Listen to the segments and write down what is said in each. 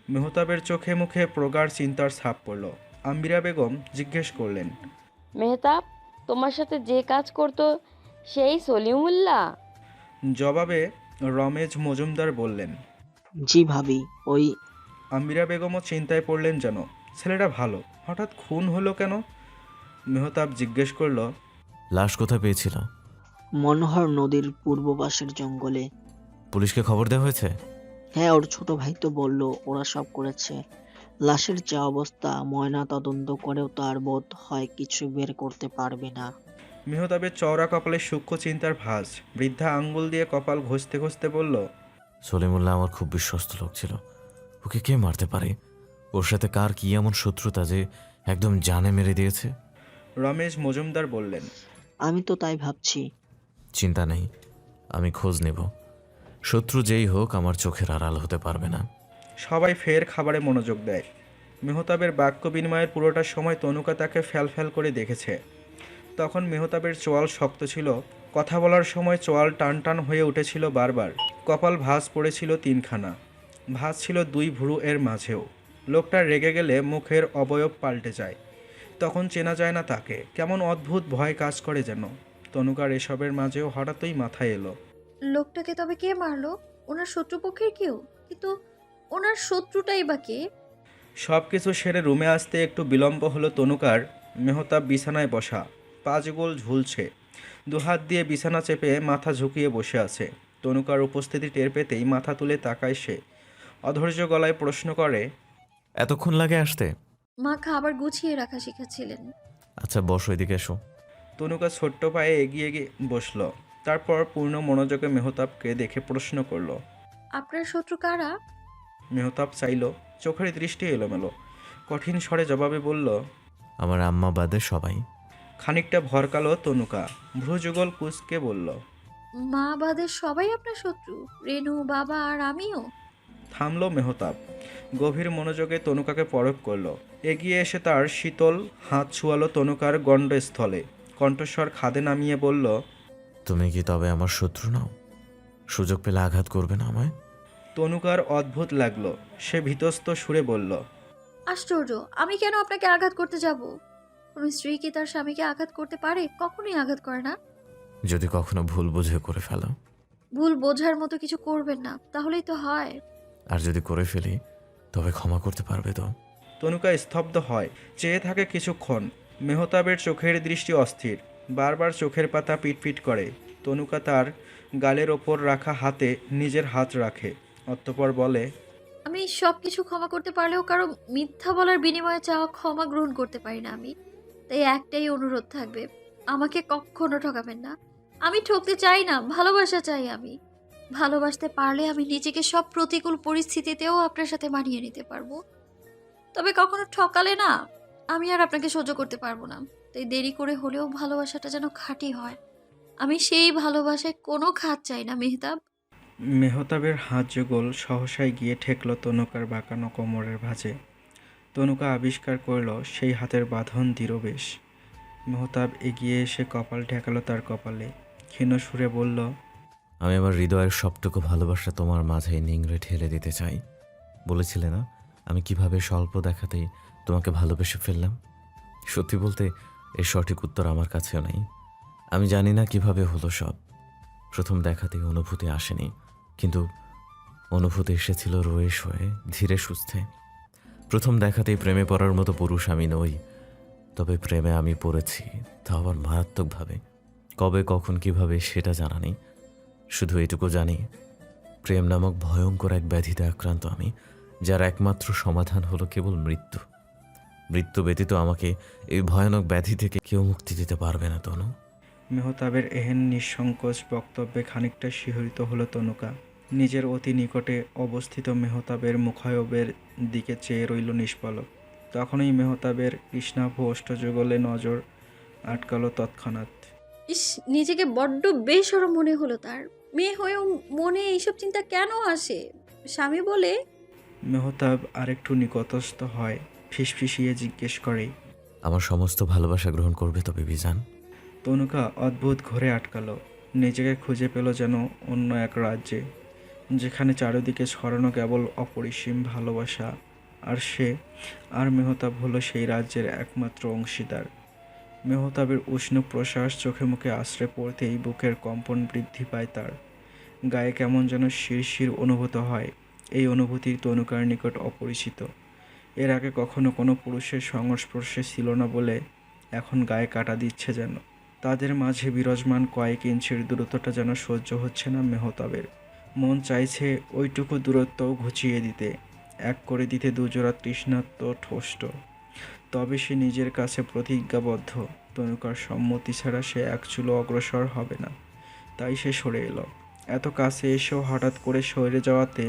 মেহতাবের চোখে মুখে প্রগাঢ় চিন্তার ছাপ পড়ল। আম্বিরা বেগম জিজ্ঞেস করলেন, মেহতাব, তোমার সাথে যে কাজ করতো সেই সলিমুল্লাহ? জবাবে রমেশ মজুমদার বললেন। জি ভাবি, ওই আম্বিরা বেগমও চিন্তায় পড়লেন যেন। ছেলেটা ভালো, হঠাৎ খুন হলো কেন? মেহতাব জিজ্ঞেস করল, লাশ কোথায় পেয়েছিল? মনোহর নদীর পূর্ব পাশের জঙ্গলে। পুলিশকে খবর দেওয়া হয়েছে? হ্যাঁ, ওর ছোট ভাই তো বলল ওরা সব করেছে। লাশের যা অবস্থা, ময়না তদন্ত করেও তার বোধ হয় কিছু বের করতে পারবে না। মেহতাবের চওড়া কপালে সূক্ষ্ম চিন্তার ভাঁজ। বৃদ্ধা আঙ্গুল দিয়ে কপাল ঘষতে ঘষতে বলল, সলিমুল্লাহ আমার খুব বিশ্বস্ত লোক ছিল। ওকে কে মারতে পারে? ওর সাথে কার কি এমন শত্রুতা যে একদম জানে মেরে দিয়েছে? রমেশ মজুমদার বললেন। আমি তো তাই ভাবছি। চিন্তা নেই, আমি খোঁজ নেব। শত্রু যেই হোক আমার চোখের আড়াল হতে পারবে না। সবাই ফের খাবারে মনোযোগ দেয়। মেহতাবের বাক্য বিনিময়ের পুরোটা সময় তনুকা তাকে ফ্যাল করে দেখেছে। তখন মেহতাবের চোয়াল শক্ত ছিল, কথা বলার সময় চোয়াল টান টান হয়ে উঠেছিল বারবার। কপাল ভাঁজ পড়েছিল তিনখানা, ভাঁজ ছিল দুই ভুরু এর মাঝেও। লোকটা রেগে গেলে মুখের অবয়ব পাল্টে যায়, তখন চেনা যায় না তাকে। কেমন অদ্ভুত ভয় কাজ করে যেন। তনুকার এসবের মাঝেও হঠাৎই মাথায় এলো, লোকটাকে তবে কে মারলো? ওনার শত্রুপক্ষের কেউ? কিন্তু ওনার শত্রুটাই বা কে? সব কিছু সেরে রুমে আসতে একটু বিলম্ব হলো তনুকার। মেহতাব বিছানায় বসা, পাঁচগোল ঝুলছে, দুহাত দিয়ে বিছানা চেপে মাথা ঝুঁকিয়ে বসে আছে। তনুকার উপস্থিতি টের পেতেই মাথা তুলে তাকায় সে। অধৈর্য গলায় প্রশ্ন করে, এতক্ষণ লাগে আসতে? মা খাবার গুছিয়ে রাখা শিখাচ্ছিলেন। আচ্ছা বসো, এদিকে এসো। তনুকা ছোট্ট পায়ে এগিয়ে গিয়ে বসল। তারপর পূর্ণ মনোযোগে মেহতাবকে দেখে প্রশ্ন করল। আপনার শত্রু কারা? মেহতাব চাইল, চোখের দৃষ্টি এলোমেলো। কঠিন স্বরে জবাবে বলল, আমার আম্মা বাদে সবাই। খানিকটা ভরকালো তনুকা, ভ্রুযুগল কুঁচকে বলল। মা বাদে সবাই আপনার শত্রু? রেনু, বাবা আর আমিও? থামল মেহতাব, গভীর মনোযোগে তনুকাকে পরখ করল। এগিয়ে এসে তার শীতল হাত ছুয়ালো তনুকার গণ্ডস্থলে। কণ্ঠস্বর খাদে নামিয়ে বলল, তুমি কি তবে আমার শত্রু নাও? সুযোগ পেলে আঘাত করবে না আমায়? তনুকার অদ্ভুত লাগলো। সে ভীতস্ত সুরে বলল, আশ্চর্য, আমি কেন আপনাকে আঘাত করতে যাব? কোনো স্ত্রী কি তার স্বামীকে আঘাত করতে পারে? কখনোই আঘাত করে না। যদি কখনো ভুল বুঝে করে ফেলো। ভুল বোঝার মতো কিছু করবেন না, তাহলেই তো হয়। আর যদি করে ফেলি তবে ক্ষমা করতে পারবে তো? তনুকা স্তব্ধ হয়, চেয়ে থাকে কিছুক্ষণ। মেহতাবের চোখের দৃষ্টি অস্থির, বারবার চোখের পাতা পিটপিট করে। তনুকা তার গালের ওপর রাখা হাতে নিজের হাত রাখে, অতঃপর বলে, আমি সব কিছু ক্ষমা করতে পারলেও কারো মিথ্যা বলার বিনিময়ে চাওয়া ক্ষমা গ্রহণ করতে পারি না আমি। তাই একটাই অনুরোধ থাকবে, আমাকে কখনো ঠকাবেন না। আমি ঠকতে চাই না, ভালোবাসা চাই আমি। ভালোবাসতে পারলে আমি নিজেকে সব প্রতিকূল পরিস্থিতিতেও আপনার সাথে মানিয়ে নিতে পারবো। তবে কখনো ঠকালে না, আমি আর আপনাকে সহ্য করতে পারবো না। তাই দেরি করে হলেও ভালোবাসাটা যেন খাঁটি হয়। আমি সেই ভালোবাসায় কোনো খাত চাই না মেহতাব। মেহতাবের হাত যুগল সহসায় গিয়ে ঠেকল তনুকার বাঁকানো কোমরের ভাঁজে। তনুকা আবিষ্কার করল সেই হাতের বাঁধন দৃঢ় বেশ। মেহতাব এগিয়ে এসে কপাল ঠেকালো তার কপালে, ক্ষীণ সুরে বলল, আমি আমার হৃদয়ের সবটুকু ভালোবাসা তোমার মাঝে নিংড়ে ঠেলে দিতে চাই। বলেছিলে না আমি কিভাবে স্বল্প দেখাতেই তোমাকে ভালোবেসে ফেললাম? সত্যি বলতে এর সঠিক উত্তর আমার কাছেও নেই। আমি জানি না কিভাবে হলো সব। প্রথম দেখাতেই অনুভূতি আসেনি, কিন্তু অনুভূতি এসেছিল রয়ে শয়ে, ধীরে সুস্থে। প্রথম দেখাতেই প্রেমে পড়ার মতো পুরুষ আমি নই, তবে প্রেমে আমি পড়েছি, তা আবার মারাত্মকভাবে। কবে কখন কিভাবে সেটা জানা নেই। শুধু এটুকু জানি প্রেম নামক ভয়ঙ্কর এক ব্যাধিতে আক্রান্ত আমি, যার একমাত্র সমাধান হলো কেবল মৃত্যু। মৃত্যু ব্যতীত আমাকে এই ভয়ানক ব্যাধি থেকে কেউ মুক্তি দিতে পারবে না তনু। মেহতাবের এহেন নিঃসংকোচ বক্তব্যে খানিকটা শিহরিত হলো তনুকা। নিজের অতি নিকটে অবস্থিত মেহতাবের মুখায়বের দিকে চেয়ে রইল নিষ্পলক। তখনই মেহতাবের কৃষ্ণাভ অষ্টযুগলে নজর আটকালো তৎক্ষণাৎ। ইস, নিজেকে বড্ড বেশরম মনে হলো তার। মেয়ে হয়েও মনে এইসব চিন্তা কেন আসে? স্বামী বলে। মেহতাব আরেকটু নিকটস্থ হয়, ফিসফিসিয়ে জিজ্ঞেস করে, আমার সমস্ত ভালোবাসা গ্রহণ করবে তবে বিজান? তনুকা অদ্ভুত ঘরে আটকালো, নিজেকে খুঁজে পেল যেন অন্য এক রাজ্যে। যেখানে চারিদিকে ছড়ানো কেবল অপরিসীম ভালোবাসা। আর সে আর মেহতাব হলো সেই রাজ্যের একমাত্র অংশীদার। মেহতাবের উষ্ণ প্রশ্বাস চোখে মুখে আশ্রে পড়তেই বুকের কম্পন বৃদ্ধি পায় তার। গায়ে কেমন যেন শিরশির অনুভূত হয়। এই অনুভূতি তনুকার নিকট অপরিচিত। এর আগে কখনো কোনো পুরুষের সংস্পর্শে ছিল না বলে এখন গায়ে কাটা দিচ্ছে যেন। তাদের মাঝে বিরাজমান কয়েক ইঞ্চির দূরত্বটা যেন সহ্য হচ্ছে না মেহতাবের। মন চাইছে ওইটুকু দূরত্বও ঘুচিয়ে দিতে, এক করে দিতে দুজোড়া তৃষ্ণার্ত ঠোষ্ট। তবে সে নিজের কাছে প্রতিজ্ঞাবদ্ধ, তনুকার সম্মতি ছাড়া সে এক চুলো অগ্রসর হবে না। তাই সে সরে এলো। এত কাছে এসেও হঠাৎ করে সরে যাওয়াতে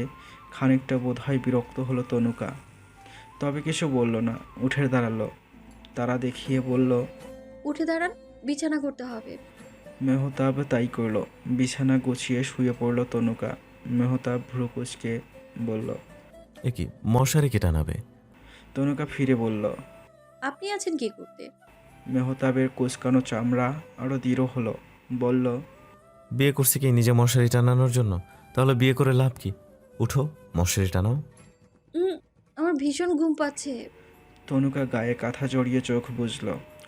খানিকটা বোধহয় বিরক্ত হলো তনুকা। তবে কিছু বলল না, উঠে দাঁড়ালো। তারা দেখিয়ে বলল, উঠে দাঁড়ান, বিছানা করতে হবে। মেহতাব তাই করলো। বিছানা গুছিয়ে শুয়ে পড়ল তনুকা। মেহতাব ভ্রু কুঁচকে বলল। এ কি, মশারি কে টানাবে? তনুকা ফিরে বলল। আপনি আছেন কি করতে? মেহতাবের কুঁচকানো চামড়া আরও দৃঢ় হলো। বলল, বিয়ে করছি কি নিজে মশারি টানানোর জন্য? তাহলে বিয়ে করে লাভ কি? উঠো, মশারি টানাও। আমার ভীষণ ঘুম পাচ্ছে। তনুকা গায়ে কাঁথা জড়িয়ে চোখ বুঝল।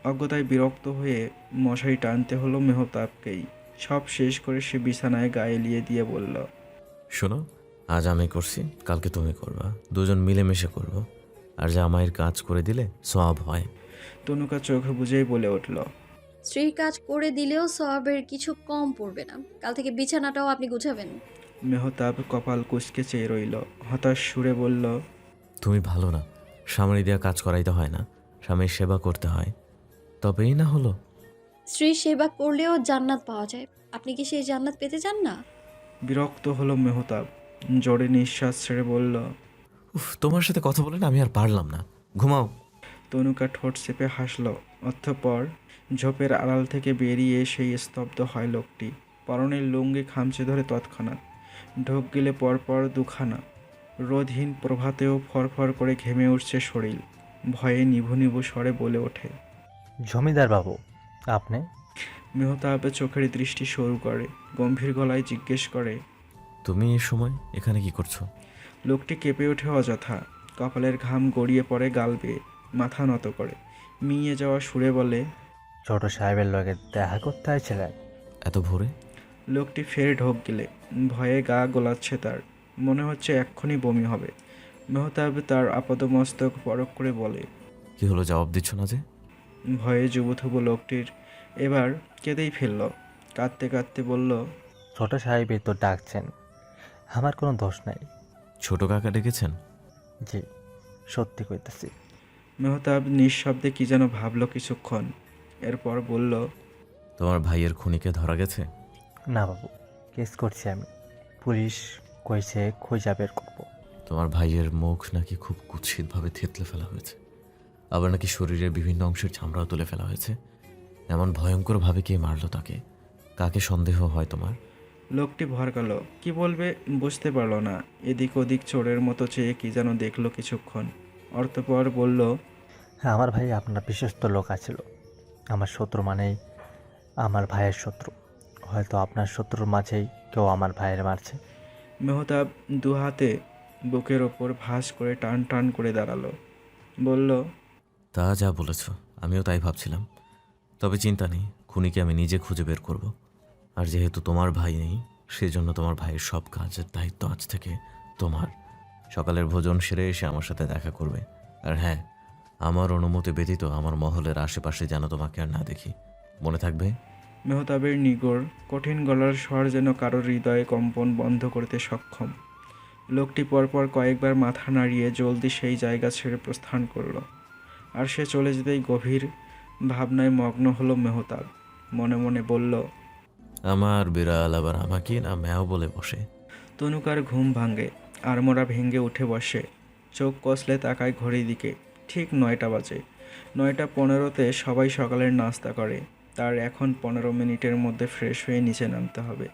অজ্ঞতায় বিরক্ত হয়ে মশারি টানতে হলো মেহতাবকেই। সব শেষ করে সে বিছানায় গায়ে লিয়ে দিয়ে বলল, শোনো, আজ আমি করছি, কালকে তুমি করবা, দুজন মিলেমিশে করব। আর জামাইয়ের কাজ করে দিলে সওয়াব হয়। তনুকা চোখ বুঝেই বলে উঠল, স্ত্রীর কাজ করে দিলেও সওয়াবের কিছু কম পড়বে না। কাল থেকে বিছানাটাও আপনি গুছাবেন। মেহতাব কপাল কুঁচকে চেয়ে রইল। হতাশ সুরে বলল, তুমি ভালো না, স্বামী দেওয়া কাজ করাইতে হয় না, স্বামীর সেবা করতে হয়, তবেই না হলো। স্ত্রীর সেবা করলেও জান্নাত পাওয়া যায়। আপনি কি সেই জান্নাত পেতে চান না? বিরক্ত হলো মেহতাব। জোরে নিঃশ্বাস ছেড়ে বলল, উফ, তোমার সাথে কথা বলে না আমি আর পারলাম না, ঘুমাও। তনুকা ঠোঁট চেপে হাসল। অতঃপর ঝোপের আড়াল থেকে বেরিয়ে সেই স্তব্ধ হয় লোকটি। পরনের লুঙ্গি খামচে ধরে তৎক্ষণাৎ ঢোক গেলে পরপর দুখানা। রোদহীন প্রভাতেও ফরফর করে ঘেমে উঠছে শরীর। ভয়ে নিভু নিভু স্বরে বলে ওঠে, জমিদার বাবু, আপনি? মেহতাব চোখের দৃষ্টি সরু করে গম্ভীর গলায় জিজ্ঞেস করে, তুমি এই সময় এখানে কি করছো? লোকটি কেঁপে ওঠে অযথা। কপালের ঘাম গড়িয়ে পড়ে গাল বেয়ে। মাথা নত করে মিয়ে যাওয়া সুরে বলে, ছোট সাহেবের লগে দেখা করতে আইছিলেন? এত ভোরে? লোকটি ফের ঢোক গেলে। ভয়ে গা গোলাচ্ছে তার। মনে হচ্ছে এক্ষুনি বমি হবে। মেহতাব তার আপাদমস্তক পরখ করে বলে, কি হলো, জবাব দিচ্ছ না যে? ভয়ে যুবথুবু লোকটির এবার কেঁদেই ফেলল। কাঁদতে কাঁদতে বলল, ছোট সাহেবই তো ডাকছেন, আমার কোনো দোষ নাই। ছোট কাকা ডেকেছেন? জি, সত্যি কইতেছি। মেহতাব নিঃশব্দে কি যেন ভাবল কিছুক্ষণ। এরপর বলল, তোমার ভাইয়ের খুনিকে ধরা গেছে? না বাবু, কেস করছি আমি। পুলিশ কইছে খোঁজা বের করবো। তোমার ভাইয়ের মুখ নাকি খুব কুৎসিতভাবে থেতলে ফেলা হয়েছে, আবার নাকি শরীরের বিভিন্ন অংশের চামড়াও তুলে ফেলা হয়েছে। এমন ভয়ঙ্করভাবে কে মারলো তাকে? কাকে সন্দেহ হয় তোমার? লোকটি ভরকালো। কি বলবে বুঝতে পারল না। এদিক ওদিক চোরের মতো চেয়ে কি যেন দেখল কিছুক্ষণ। অর্থপর বলল, হ্যাঁ, আমার ভাই আপনার বিশ্বস্ত লোক আছিল। আমার শত্রু মানেই আমার ভাইয়ের শত্রু। হয়তো আপনার শত্রুর মাঝেই কেউ আমার ভাইয়ের মারছে। মেহতাব দুহাতে বুকের ওপর ভাঁজ করে টান টান করে দাঁড়ালো। বলল, তা যা বলেছ, আমিও তাই ভাবছিলাম। তবে চিন্তা নেই, খুনিকে আমি নিজে খুঁজে বের করব। আর যেহেতু তোমার ভাই নেই, সেজন্য তোমার ভাইয়ের সব কাজের দায়িত্ব আজ থেকে তোমার। সকালের ভোজন সেরে এসে আমার সাথে দেখা করবে। আর হ্যাঁ, আমার অনুমতি ব্যতীত আমার মহলের আশেপাশে যেন তোমাকে আর না দেখি, মনে থাকবে? মেহতাবের নিগড় কঠিন গলার স্বর যেন কারোর হৃদয়ে কম্পন বন্ধ করতে সক্ষম। লোকটি পরপর কয়েকবার মাথা নাড়িয়ে জলদি সেই জায়গা ছেড়ে প্রস্থান করল। আর সে চলে যেতেই গভীর ভাবনায় মগ্ন হলো মেহতাব। মনে মনে বলল, আমার বিড়াল আবার আমাকে না ম্যাও বলে বসে। তনুকার ঘুম ভাঙে। আড়মোড়া ভেঙে উঠে বসে। চোখ কষলে তাকায় ঘড়ির দিকে। ঠিক 9টা বাজে। 9টা 15-তে সবাই সকালের নাস্তা করে। তার এখন 15 মিনিটের মধ্যে ফ্রেশ হয়ে নিচে নামতে হবে।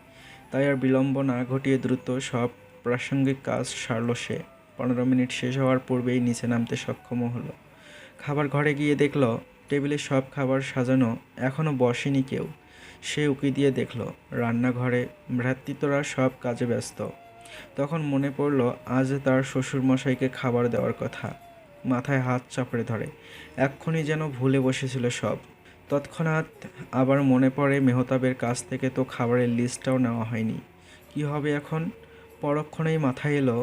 তাই আর বিলম্ব না ঘটিয়ে দ্রুত সব প্রাসঙ্গিক কাজ সারল সে। 15 মিনিট শেষ হওয়ার পূর্বেই নিচে নামতে সক্ষমও হলো। খাবার ঘরে গিয়ে দেখল টেবিলে সব খাবার সাজানো, এখনও বসেনি কেউ। সে উকি দিয়ে দেখল রান্নাঘরে ভ্রাতৃত্বরা সব কাজে ব্যস্ত। তখন মনে পড়ল আজ তার শ্বশুরমশাইকে খাবার দেওয়ার কথা। মাথায় হাত চাপড়ে ধরে এক্ষুনি যেন ভুলে বসেছিল সব। তৎক্ষণাৎ আবার মনে পড়ে মেহতাবের কাছ থেকে তো খাবারের লিস্টটাও নেওয়া হয়নি। কি হবে এখন? পরক্ষণেই মাথায় এলো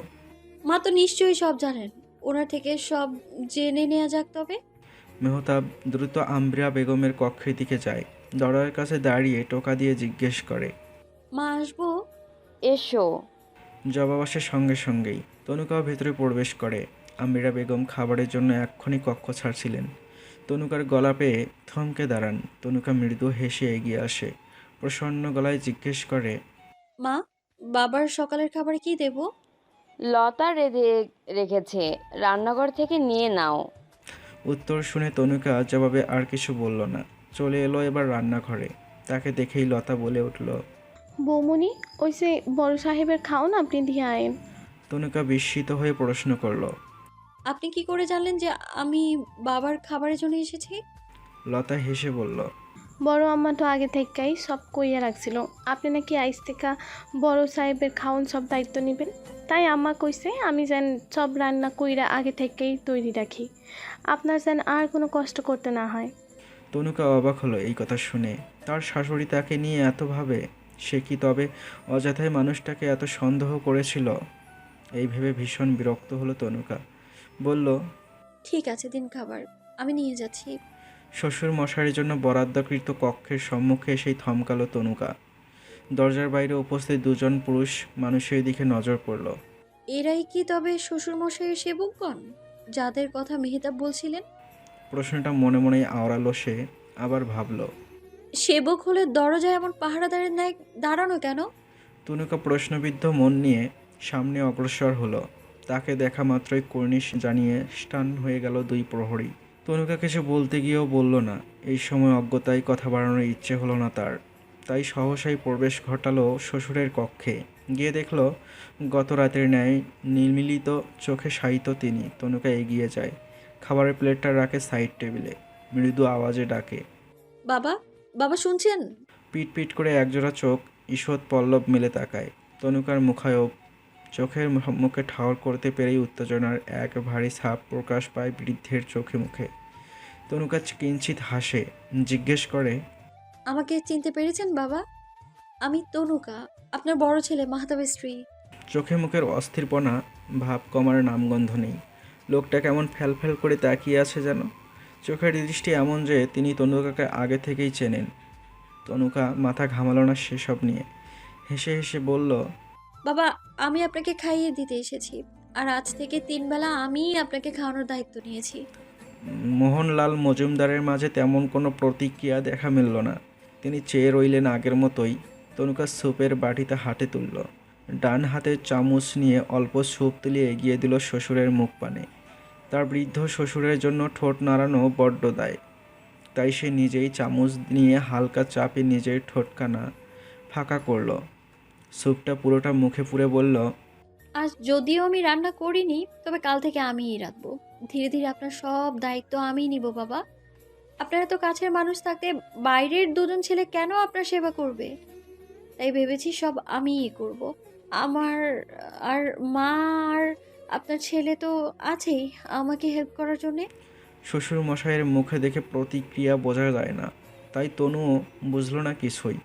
মা তো নিশ্চয়ই সব জানেন, ওনার থেকে সব জেনে নেওয়া যাক তবে। মেহতাব দ্রুত আম্বিরা বেগমের কক্ষের দিকে যায়। দরজার কাছে দাঁড়িয়ে টোকা দিয়ে জিজ্ঞেস করে, মা আসবো? এসো। জবাব আসে সঙ্গে সঙ্গেই। তনুকাও ভেতরে প্রবেশ করে। আমিরা বেগম খাবারের জন্য এক্ষুনি কক্ষ ছাড়ছিলেন। তনুকার গলা পেয়ে থমকে দাঁড়ান। তনুকা মৃদু হেসে এগিয়ে আসে, প্রসন্ন গলায় জিজ্ঞেস করে, মা, বাবার সকালের খাবারে কি দেব? লতা রেঁধে রেখেছে, রান্নাঘর থেকে নিয়ে নাও। উত্তর শুনে তনুকা জবাবে আর কিছু বলল না। চলে এলো এবার রান্নাঘরে। তাকে দেখেই লতা বলে উঠল, বৌমনি, ওই যে বড় সাহেবের খাওন আপনি দিয়ে আইন। তনুকা বিস্মিত হয়ে প্রশ্ন করল। আপনি কি করে জানলেন যে আমি বাবার খাবারের জন্য এসেছি? লতা হেসে বলল, বড় আম্মা তো আগে থেকেই সব কইয়া রাখছিল আপনি নাকি আইস থেকে বড় সাহেবের খাওন সব দায়িত্ব নেবেন। তাই আম্মা কইছে আমি যেন সব রান্না কইরা আগে থেকেই তৈরি রাখি, আপনার যেন আর কোনো কষ্ট করতে না হয়। তনুকা অবাক হলো এই কথা শুনে। তার শাশুড়ি তাকে নিয়ে এত ভাবে। সে কি তবে অযথায় মানুষটাকে এত সন্দেহ করেছিল? এই ভেবে ভীষণ বিরক্ত হলো তনুকা। বলল, ঠিক আছে, দিন খাবার, আমি নিয়ে যাচ্ছি। শ্বশুর মশারির জন্য বরাদ্দকৃত কক্ষের সম্মুখে এসেই থমকালো তনুকা। দরজার বাইরে উপস্থিত দুজন পুরুষ মানুষের দিকে নজর পড়ল। এরাই কি তবে শ্বশুরমশাইয়ের সেবকগণ, যাদের কথা মেহতাব বলছিলেন? প্রশ্নটা মনে মনেই আওড়ালো সে। আবার ভাবল, সেবক হলে দরজায় এমন পাহারাদারের ন্যায় দাঁড়ানো কেন? তনুকা প্রশ্নবিদ্ধ মন নিয়ে সামনে অগ্রসর হলো। তাকে দেখা মাত্রই কর্নিশ জানিয়ে স্টান হয়ে গেল দুই প্রহরী। তনুকা কিছু বলতে গিয়েও বলল না। এই সময় অজ্ঞতায় কথা বাড়ানোর ইচ্ছে হলো না তার। তাই সহসাই প্রবেশ ঘটালো শ্বশুরের কক্ষে। গিয়ে দেখল গত রাতের ন্যায় নির্মিলিত চোখে শায়িত তিনি। তনুকা এগিয়ে যায়, খাবারের প্লেটটা রাখে সাইড টেবিলে, মৃদু আওয়াজে ডাকে, বাবা, বাবা শুনছেন? পিট পিট করে একজোড়া চোখ ঈষৎ পল্লব মেলে তাকায়। তনুকার মুখায়ব চোখের মুখে ঠাওর করতে পেরেই উত্তেজনার এক ভারী ছাপ প্রকাশ পায় বৃদ্ধের চোখে মুখে। তনুকা কিঞ্চিত হাসে, জিজ্ঞেস করে, আমাকে চিনতে পেরেছেন বাবা? আমি তনুকা, আপনার বড় ছেলে মাহতাবের স্ত্রী। চোখে মুখের অস্থিরপনা ভাব কমার নামগন্ধ নেই। লোকটা কেমন ফ্যাল করে তাকিয়ে আছে যেন। চোখের দৃষ্টি এমন যে তিনি তনুকাকে আগে থেকেই চেনেন। তনুকা মাথা ঘামালো না সেসব নিয়ে। হেসে হেসে বলল, বাবা, আমি আপনাকে খাইয়ে দিতে এসেছি, আর আজ থেকে 3 বেলা আমিই আপনাকে খাওয়ানোর দায়িত্ব নিয়েছি। মোহনলাল মজুমদারের মাঝে তেমন কোনো প্রতিক্রিয়া দেখা মিলল না। তিনি চেয়ে রইলেন আগের মতোই। তনুকা স্যুপের বাটিতে হাতে তুলল। ডান হাতের চামচ নিয়ে অল্প স্যুপ তুলে এগিয়ে দিল শ্বশুরের মুখ পানে। তার বৃদ্ধ শ্বশুরের জন্য ঠোঁট নাড়ানো বড্ড দায়। তাই সে নিজেই চামচ নিয়ে হালকা চাপে নিজের ঠোঁটখানা ফাঁকা করল। স্যুপটা পুরোটা মুখে পুরে বলল, আজ যদিও আমি রান্না করিনি, তবে কাল থেকে আমিই রাখবো। ধীরে ধীরে আপনার সব দায়িত্ব আমিই নিব বাবা। আপনারা তো কাছের মানুষ থাকতে বাইরের দুজন ছেলে কেন আপনার সেবা করবে? তাই ভেবেছি সব আমিই করব। আমার আর মা আর আপনার ছেলে তো আছেই আমাকে হেল্প করার জন্যে। শ্বশুর মশাইয়ের মুখে দেখে প্রতিক্রিয়া বোঝা যায় না। তাই তনুও বুঝল না কিছুই।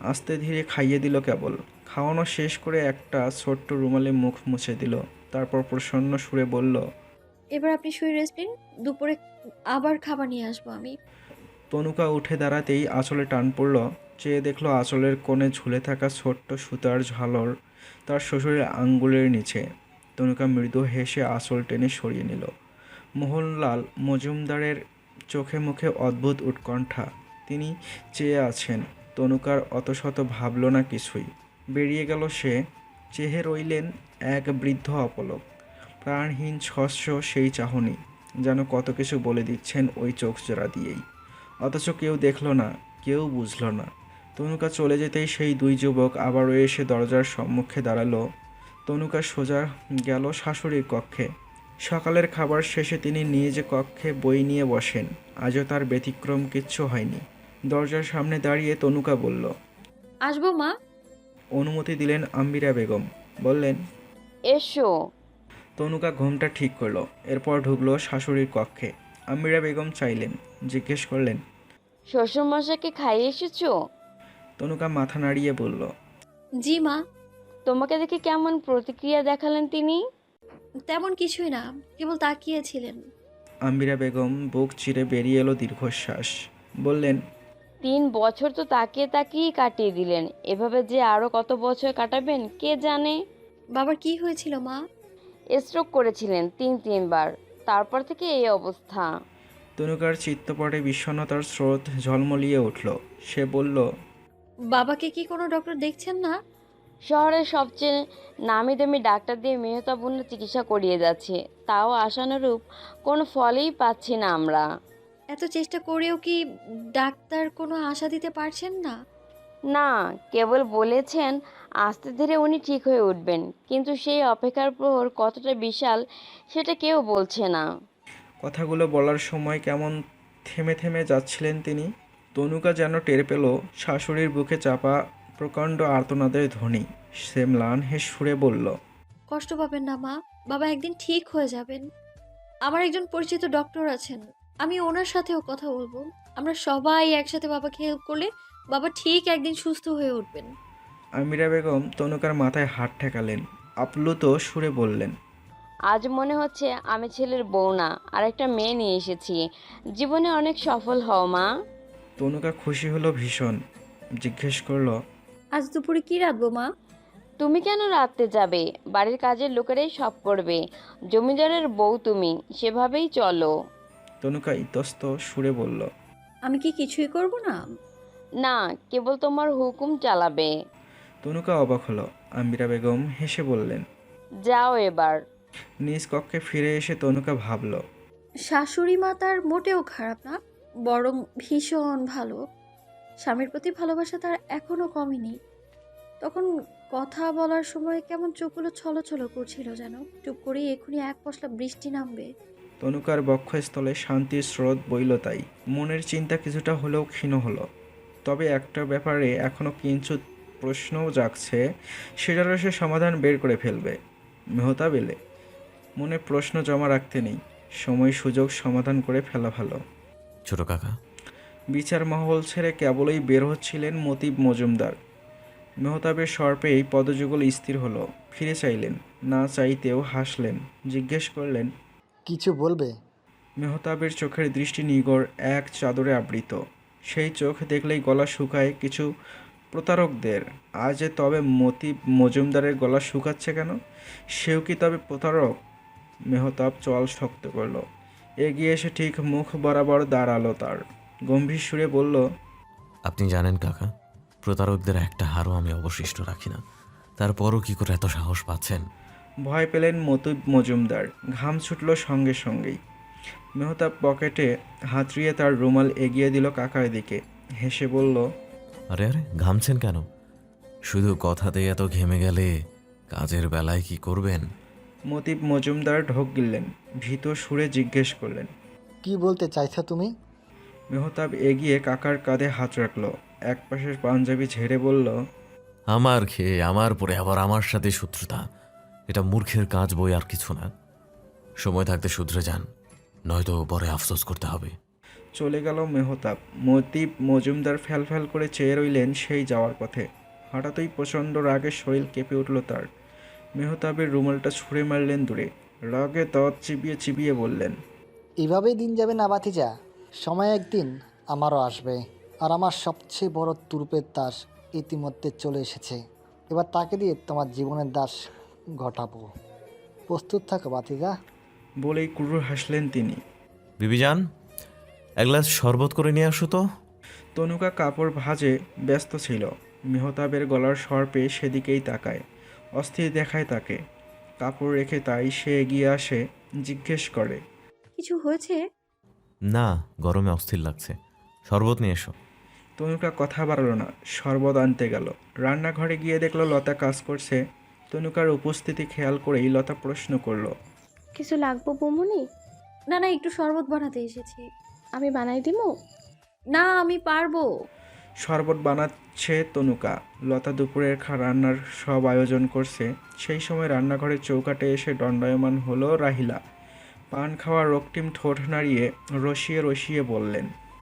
আস্তে ধীরে খাইয়ে দিল কেবল। খাওয়ানো শেষ করে একটা ছোট্ট রুমালে মুখ মুছে দিল। তারপর প্রসন্ন সুরে বলল, এবার আপনি শুয়ে রেস্ট নিন, দুপুরে আবার খাবার নিয়ে আসবো আমি। তনুকা উঠে দাঁড়াতেই আঁচলে টান পড়ল। চেয়ে দেখলো আঁচলের কোণে ঝুলে থাকা ছোট্ট সুতার ঝালর তার শ্বশুরের আঙ্গুলের নিচে। তনুকা মৃদু হেসে আঁচল টেনে সরিয়ে নিল। মোহনলাল মজুমদারের চোখে মুখে অদ্ভুত উৎকণ্ঠা। তিনি চেয়ে আছেন। তনুকার অত শত ভাবল না কিছুই। বেরিয়ে গেল সে। চেহে রইলেন এক বৃদ্ধ অপলক। প্রাণহীন শস্য সেই চাহনি যেন কত কিছু বলে দিচ্ছেন ওই চোখ জোড়া দিয়েই। অথচ কেউ দেখল না, কেউ বুঝল না। তনুকা চলে যেতেই সেই দুই যুবক আবারও এসে দরজার সম্মুখে দাঁড়ালো। তনুকা সোজা গেল শাশুড়ির কক্ষে। সকালের খাবার শেষে তিনি নিজ কক্ষে বই নিয়ে বসেন। আজও তার ব্যতিক্রম কিচ্ছু হয়নি। দরজার সামনে দাঁড়িয়ে তনুকা বলল, আসবো মা? অনুমতি দিলেন আম্বিরা বেগম। বললেন। এসো। তনুকা ঘুমটা ঠিক করলো, এরপর ঢুকলো শাশুড়ির কক্ষে। আমিরা বেগম চাইলেন, জিজ্ঞেস করলেন। শ্বশুরমশাইকে খাইয়ে এসেছো? তনুকা মাথা নাড়িয়ে বলল। জি মা। তোমাকে দেখে কেমন প্রতিক্রিয়া দেখালেন তিনি? তেমন কিছুই না, কেবল তাকিয়েছিলেন। আমিরা বেগম বুক চিরে বেরিয়ে এলো দীর্ঘশ্বাস। বললেন। 3 বছর তো তাকিয়ে তাকিয়েই কাটিয়ে দিলেন, এভাবে যে আরো কত বছর কাটাবেন কে জানে। বাবার কি হয়েছিল মা? স্ট্রোক করেছিলেন 3বার, তারপর থেকে এই অবস্থা। তনুকার চিত্তপটে বিষণ্ণতার স্রোত ঝলমলিয়ে উঠল। সে বলল। বাবাকে কি কোনো ডক্টর দেখছেন না? শহরের সবচেয়ে নামি দামি ডাক্তার দিয়ে মেহতাবুন্য চিকিৎসা করিয়ে যাচ্ছে, তাও আশানুরূপ কোনো ফলই পাচ্ছি না আমরা। এত চেষ্টা করেও কি ডাক্তার কোনো আশা দিতে পারছেন না? না, কেবল বলেছেন আস্তে ধীরে উনি ঠিক হয়ে উঠবেন, কিন্তু সেই অপেক্ষার প্রহর কতটা বিশাল সেটা কেউ বলছে না। কথাগুলো বলার সময় কেমন থেমে থেমে যাচ্ছিলেন তিনি। তনুকা যেন টের পেল শাশুড়ির বুকে চাপা প্রকাণ্ড আর্তনাদের ধ্বনি। সে ম্লান হেস সুরে বলল। কষ্ট পাবেন না মা, বাবা একদিন ঠিক হয়ে যাবেন। আমার একজন পরিচিত ডক্টর আছেন, আমি ওনার সাথেও কথা বলবো। আমরা সবাই একসাথে বাবাকে হেল্প করলে বাবা ঠিক একদিন সুস্থ হয়ে উঠবেন। আমিরা বেগম তনুকার মাথায় হাত ঠেকালেন, আপ্লুত সুরে বললেন। আজ মনে হচ্ছে আমি ছেলের বউ না, আর একটা মেয়ে নিয়ে এসেছি। জীবনে অনেক সফল হও মা। তনুকা খুশি হলো ভীষণ। জিজ্ঞেস করলো। আজ দুপুরে কি রাঁধবো মা? তুমি কেন রাতে যাবে? বাড়ির কাজের লোকেরাই সব করবে, জমিদারের বউ তুমি, সেভাবেই চলো। তনুকা ইতস্ত সুরে বলল। আমি কি কিছুই করব না? না, কেবল তোমার হুকুম চালাবে। তনুকা অবাক হলো। আমিরা বেগম হেসে বললেন। যাও এবার। নিজ কক্ষে ফিরে এসে তনুকা ভাবল। শাশুড়ি মা তার মোটেও খারাপ না, বরং ভীষণ ভালো। স্বামীর প্রতি ভালোবাসা তার এখনো কমেনি। তখন কথা বলার সময় কেমন চোখগুলো ছলছল করছিল যেন, চুপ করেই এখনই এক পশলা বৃষ্টি নামবে। তনুকার বক্ষস্থলে শান্তির স্রোত বইল, তাই মনের চিন্তা কিছুটা হলেও ক্ষীণ হলো। তবে একটা ব্যাপারে এখনও কিঞ্চিত প্রশ্নও জাগছে, সেটারও সে সমাধান বের করে ফেলবে। মেহতাব এলে মনে প্রশ্ন জমা রাখতে নেই, সময় সুযোগ সমাধান করে ফেলা ভালো। ছোট কাকা, বিচার মহল ছেড়ে কেবলই বের হচ্ছিলেন মতিব মজুমদার। মেহতাবের স্বর পেয়েই পদযুগল স্থির হলো। ফিরে চাইলেন, না চাইতেও হাসলেন। জিজ্ঞেস করলেন। কিছু বলবে? মেহতাবের চোখের দৃষ্টি নিগড় এক চাদরে আবৃত। সেই চোখ দেখলেই গলা শুকায় কিছু প্রতারকদের। আজ তবে মতিব মজুমদারের গলা শুকাচ্ছে কেন? সেও কি তবে প্রতারক? মেহতাব চোয়াল শক্ত করল, এগিয়ে এসে ঠিক মুখ বরাবর দাঁড়ালো তার। গম্ভীর সুরে বলল। আপনি জানেন কাকা, প্রতারকদের একটা হারও আমি অবশিষ্ট রাখি না, তারপরও কি করে এত সাহস পাচ্ছেন? ভয় পেলেন মতিব মজুমদার। ঘাম ছুটল সঙ্গে সঙ্গেই। মেহতাব পকেটে হাতড়িয়ে তার রুমাল এগিয়ে দিল কাকার দিকে। হেসে বলল। আরে আরে, ঘামছেন কেন? শুধু কথাতেই এত ঘেমে গেলে কাজের বেলায় কি করবেন? মতিব মজুমদার ঢোক গিললেন। ভীত সুরে জিজ্ঞেস করলেন। কি বলতে চাইছো তুমি? মেহতাব এগিয়ে কাকার কাঁধে হাত রাখল, এক পাশের পাঞ্জাবি ঝেড়ে বলল। আমার খেয়ে আমার পরে আবার আমার সাথে শত্রুতা, এটা মূর্খের কাজ বই আর কিছু না। সময় থাকতে শুধরে যান, নয়তো পরে আফসোস করতে হবে। চলে গেল মেহতাব। মতিব মজুমদার ফ্যাল করে চেয়ে রইলেন সেই যাওয়ার পথে। হঠাৎই প্রচণ্ড রাগে শরীর কেঁপে উঠল তার। মেহতাবের রুমালটা ছুঁড়ে মারলেন দূরে। রাগে দাঁত চিবিয়ে চিবিয়ে বললেন। এভাবেই দিন যাবে না ভাতিজা, সময় একদিন আমারও আসবে। আর আমার সবচেয়ে বড় তুরপের দাস ইতিমধ্যে চলে এসেছে। এবার তাকে দিয়ে তোমার জীবনের দাস ঘটাবো। প্রস্তুত থাকো ভাতিজা। বলেই ক্রুর হাসলেন তিনি। বিবিজান, এক গ্লাস শরবত করে নিয়ে আসো তো। তনুকা কাপড় ভাঁজে ব্যস্ত ছিল। মেহতাবের গলার স্বর পেয়ে সেদিকেই তাকায়, অস্থির দেখায় তাকে। কাপড় রেখে তাই সে এগিয়ে আসে, জিজ্ঞেস করে। কিছু হয়েছে? না, গরমে অস্থির লাগছে, শরবত নিয়ে এসো। তনুকা কথা বাড়ালো না, শরবত আনতে গেল। রান্নাঘরে গিয়ে দেখলো লতা কাজ করছে। তনুকার উপস্থিতি খেয়াল করেই লতা প্রশ্ন করলো। কিছু লাগবো বৌমনি? না না, একটু শরবত বানাতে এসেছি। আমি বানাই দিমু? না, আমি পারবো। শরবত বানাতে সে তনুকা। লতা দুপুরের রান্নার সব আয়োজন করছে। সেই সময় রান্নাঘরের চৌকাঠে এসে দণ্ডায়মান হলো রাহিলা। পান খাওয়া রক্তিম ঠোঁট নাড়িয়ে রসিয়ে রসিয়ে বললেন,